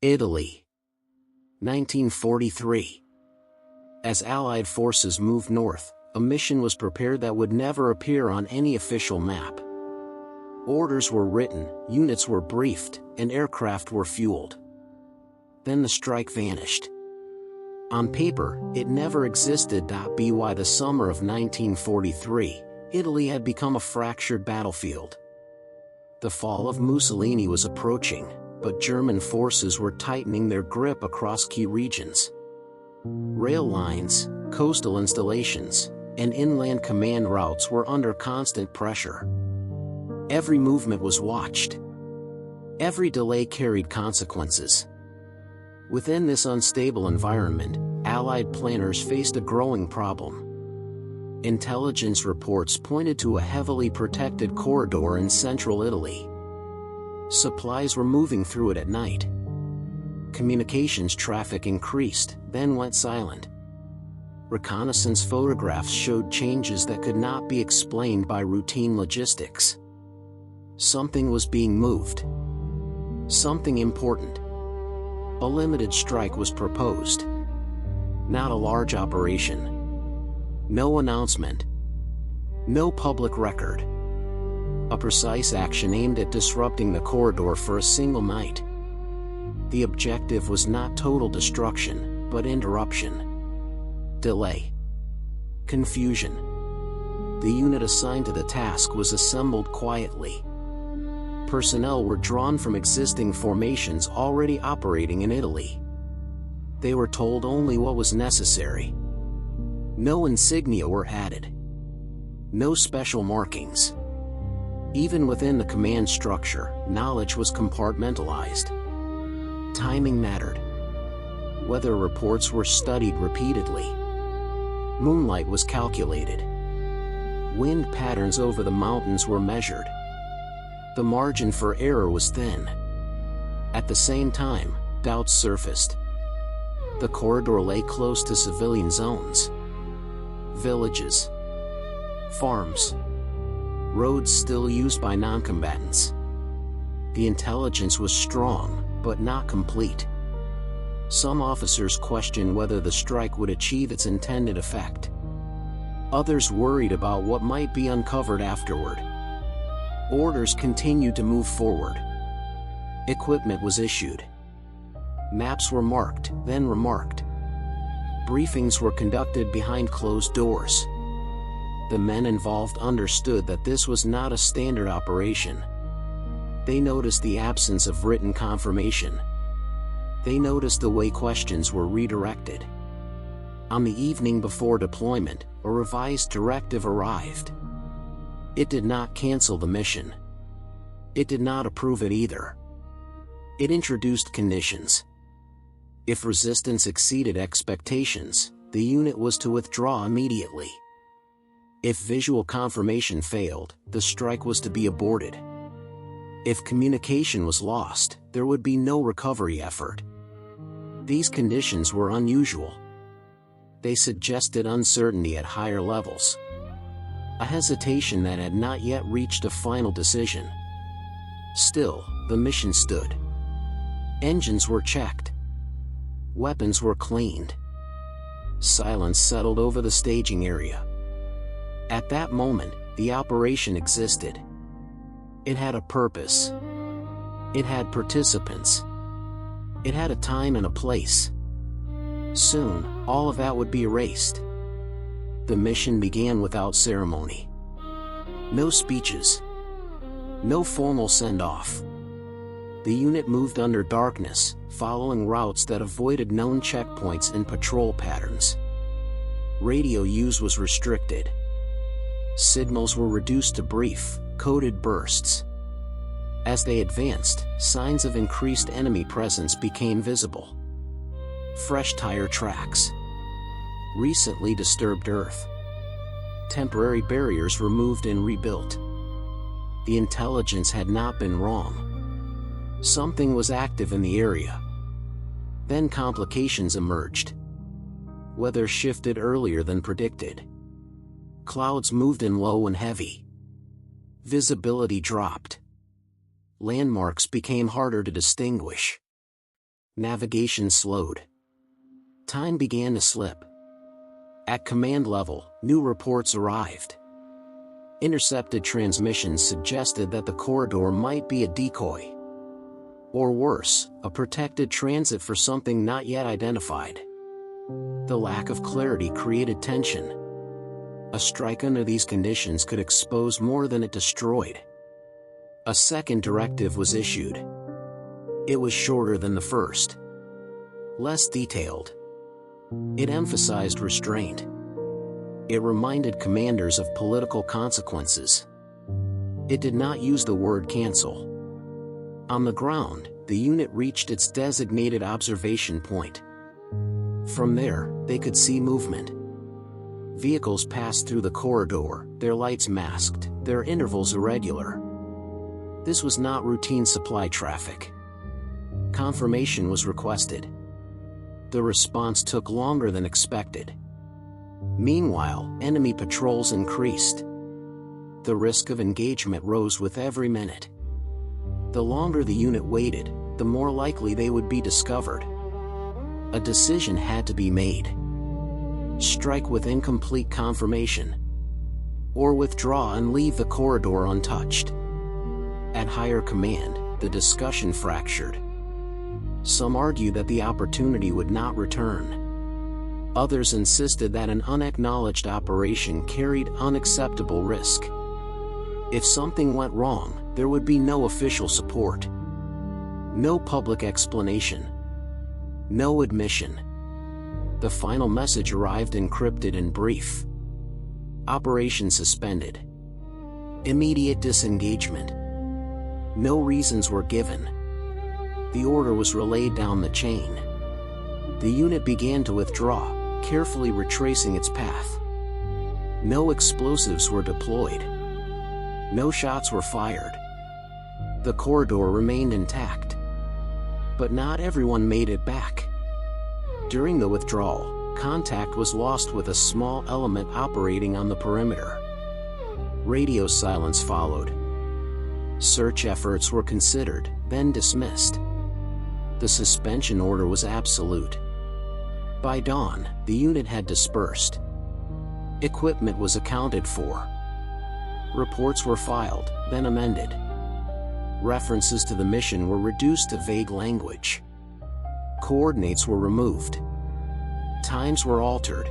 Italy. 1943. As Allied forces moved north, a mission was prepared that would never appear on any official map. Orders were written, units were briefed, and aircraft were fueled. Then the strike vanished. On paper, it never existed. By the summer of 1943, Italy had become a fractured battlefield. The fall of Mussolini was approaching, but German forces were tightening their grip across key regions. Rail lines, coastal installations, and inland command routes were under constant pressure. Every movement was watched. Every delay carried consequences. Within this unstable environment, Allied planners faced a growing problem. Intelligence reports pointed to a heavily protected corridor in central Italy. Supplies were moving through it at night. Communications traffic increased, then went silent. Reconnaissance photographs showed changes that could not be explained by routine logistics. Something was being moved. Something important. A limited strike was proposed. Not a large operation. No announcement. No public record. A precise action aimed at disrupting the corridor for a single night. The objective was not total destruction, but interruption. Delay. Confusion. The unit assigned to the task was assembled quietly. Personnel were drawn from existing formations already operating in Italy. They were told only what was necessary. No insignia were added. No special markings. Even within the command structure, knowledge was compartmentalized. Timing mattered. Weather reports were studied repeatedly. Moonlight was calculated. Wind patterns over the mountains were measured. The margin for error was thin. At the same time, doubts surfaced. The corridor lay close to civilian zones. Villages. Farms. Roads still used by non-combatants. The intelligence was strong, but not complete. Some officers questioned whether the strike would achieve its intended effect. Others worried about what might be uncovered afterward. Orders continued to move forward. Equipment was issued. Maps were marked, then remarked. Briefings were conducted behind closed doors. The men involved understood that this was not a standard operation. They noticed the absence of written confirmation. They noticed the way questions were redirected. On the evening before deployment, a revised directive arrived. It did not cancel the mission. It did not approve it either. It introduced conditions. If resistance exceeded expectations, the unit was to withdraw immediately. If visual confirmation failed, the strike was to be aborted. If communication was lost, there would be no recovery effort. These conditions were unusual. They suggested uncertainty at higher levels. A hesitation that had not yet reached a final decision. Still, the mission stood. Engines were checked. Weapons were cleaned. Silence settled over the staging area. At that moment, the operation existed. It had a purpose. It had participants. It had a time and a place. Soon, all of that would be erased. The mission began without ceremony. No speeches. No formal send-off. The unit moved under darkness, following routes that avoided known checkpoints and patrol patterns. Radio use was restricted. Signals were reduced to brief, coded bursts. As they advanced, signs of increased enemy presence became visible. Fresh tire tracks. Recently disturbed earth. Temporary barriers removed and rebuilt. The intelligence had not been wrong. Something was active in the area. Then complications emerged. Weather shifted earlier than predicted. Clouds moved in low and heavy. Visibility dropped. Landmarks became harder to distinguish. Navigation slowed. Time began to slip. At command level, new reports arrived. Intercepted transmissions suggested that the corridor might be a decoy. Or worse, a protected transit for something not yet identified. The lack of clarity created tension. A strike under these conditions could expose more than it destroyed. A second directive was issued. It was shorter than the first. Less detailed. It emphasized restraint. It reminded commanders of political consequences. It did not use the word cancel. On the ground, the unit reached its designated observation point. From there, they could see movement. Vehicles passed through the corridor, their lights masked, their intervals irregular. This was not routine supply traffic. Confirmation was requested. The response took longer than expected. Meanwhile, enemy patrols increased. The risk of engagement rose with every minute. The longer the unit waited, the more likely they would be discovered. A decision had to be made. Strike with incomplete confirmation. Or withdraw and leave the corridor untouched. At higher command, the discussion fractured. Some argued that the opportunity would not return. Others insisted that an unacknowledged operation carried unacceptable risk. If something went wrong, there would be no official support. No public explanation. No admission. The final message arrived encrypted and brief. Operation suspended. Immediate disengagement. No reasons were given. The order was relayed down the chain. The unit began to withdraw, carefully retracing its path. No explosives were deployed. No shots were fired. The corridor remained intact. But not everyone made it back. During the withdrawal, contact was lost with a small element operating on the perimeter. Radio silence followed. Search efforts were considered, then dismissed. The suspension order was absolute. By dawn, the unit had dispersed. Equipment was accounted for. Reports were filed, then amended. References to the mission were reduced to vague language. Coordinates were removed. Times were altered.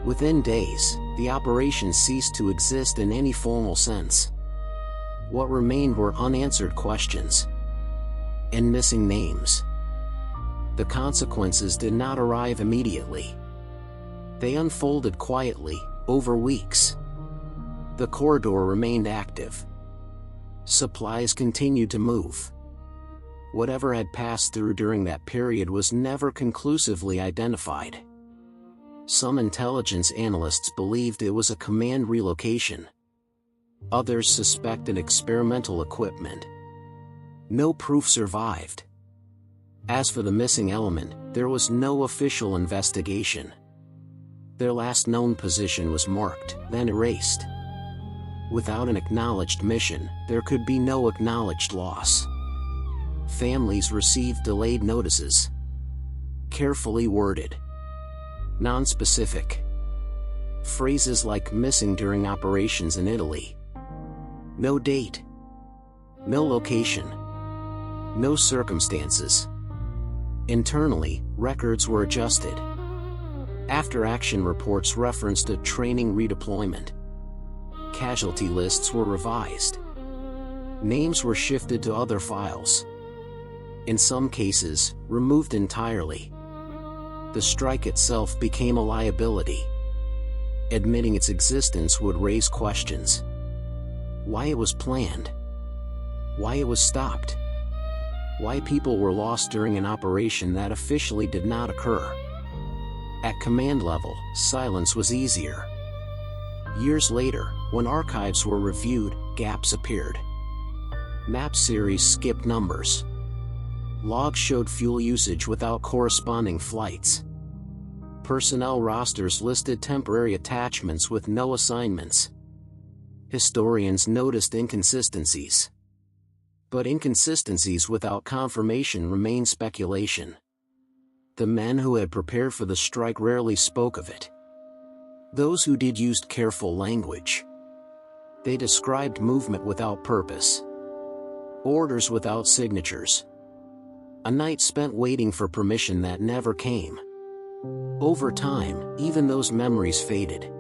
Within days, the operation ceased to exist in any formal sense. What remained were unanswered questions and missing names. The consequences did not arrive immediately. They unfolded quietly, over weeks. The corridor remained active. Supplies continued to move. Whatever had passed through during that period was never conclusively identified. Some intelligence analysts believed it was a command relocation. Others suspected experimental equipment. No proof survived. As for the missing element, there was no official investigation. Their last known position was marked, then erased. Without an acknowledged mission, there could be no acknowledged loss. Families received delayed notices. Carefully worded. Nonspecific. Phrases like missing during operations in Italy. No date. No location. No circumstances. Internally, records were adjusted. After-action reports referenced a training redeployment. Casualty lists were revised. Names were shifted to other files. In some cases, removed entirely. The strike itself became a liability. Admitting its existence would raise questions. Why it was planned. Why it was stopped. Why people were lost during an operation that officially did not occur. At command level, silence was easier. Years later, when archives were reviewed, gaps appeared. Map series skipped numbers. Logs showed fuel usage without corresponding flights. Personnel rosters listed temporary attachments with no assignments. Historians noticed inconsistencies. But inconsistencies without confirmation remain speculation. The men who had prepared for the strike rarely spoke of it. Those who did used careful language. They described movement without purpose. Orders without signatures. A night spent waiting for permission that never came. Over time, even those memories faded.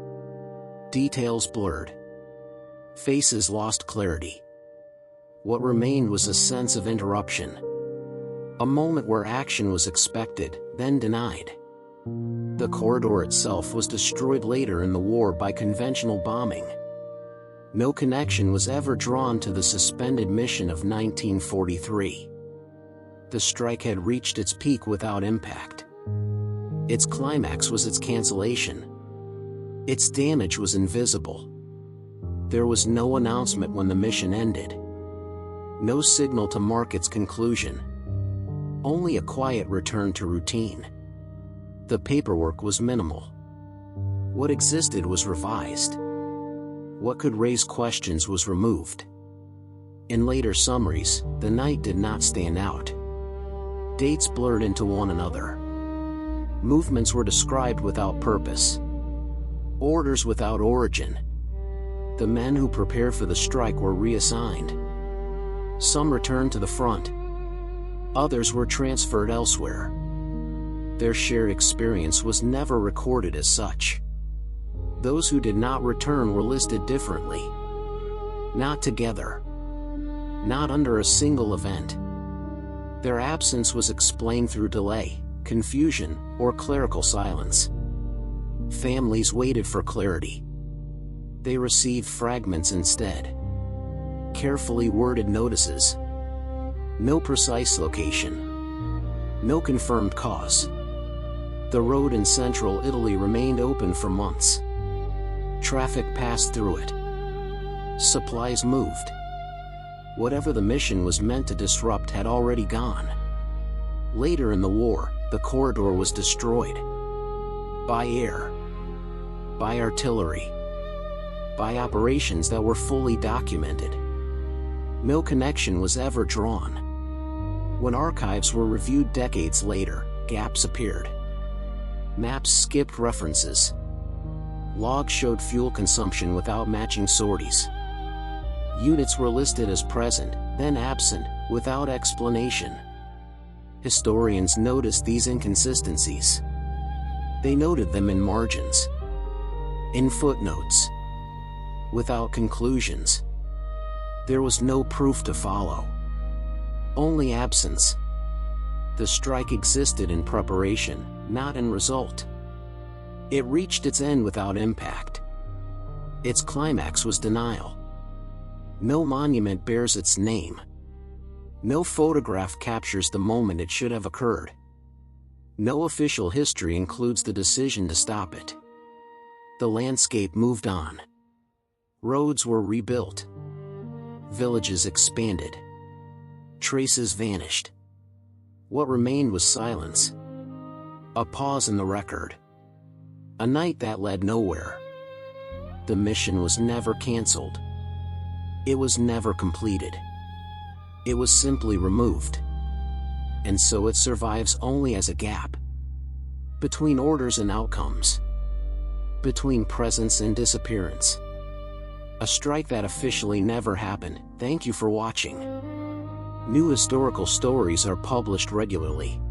Details blurred. Faces lost clarity. What remained was a sense of interruption. A moment where action was expected, then denied. The corridor itself was destroyed later in the war by conventional bombing. No connection was ever drawn to the suspended mission of 1943. The strike had reached its peak without impact. Its climax was its cancellation. Its damage was invisible. There was no announcement when the mission ended. No signal to mark its conclusion. Only a quiet return to routine. The paperwork was minimal. What existed was revised. What could raise questions was removed. In later summaries, the night did not stand out. Dates blurred into one another. Movements were described without purpose. Orders without origin. The men who prepared for the strike were reassigned. Some returned to the front. Others were transferred elsewhere. Their shared experience was never recorded as such. Those who did not return were listed differently. Not together. Not under a single event. Their absence was explained through delay, confusion, or clerical silence. Families waited for clarity. They received fragments instead. Carefully worded notices. No precise location. No confirmed cause. The road in central Italy remained open for months. Traffic passed through it. Supplies moved. Whatever the mission was meant to disrupt had already gone. Later in the war, the corridor was destroyed. By air. By artillery. By operations that were fully documented. No connection was ever drawn. When archives were reviewed decades later, gaps appeared. Maps skipped references. Logs showed fuel consumption without matching sorties. Units were listed as present, then absent, without explanation. Historians noticed these inconsistencies. They noted them in margins. In footnotes. Without conclusions. There was no proof to follow. Only absence. The strike existed in preparation, not in result. It reached its end without impact. Its climax was denial. No monument bears its name. No photograph captures the moment it should have occurred. No official history includes the decision to stop it. The landscape moved on. Roads were rebuilt. Villages expanded. Traces vanished. What remained was silence. A pause in the record. A night that led nowhere. The mission was never canceled. It was never completed. It was simply removed. And so it survives only as a gap. Between orders and outcomes. Between presence and disappearance. A strike that officially never happened. Thank you for watching. New historical stories are published regularly.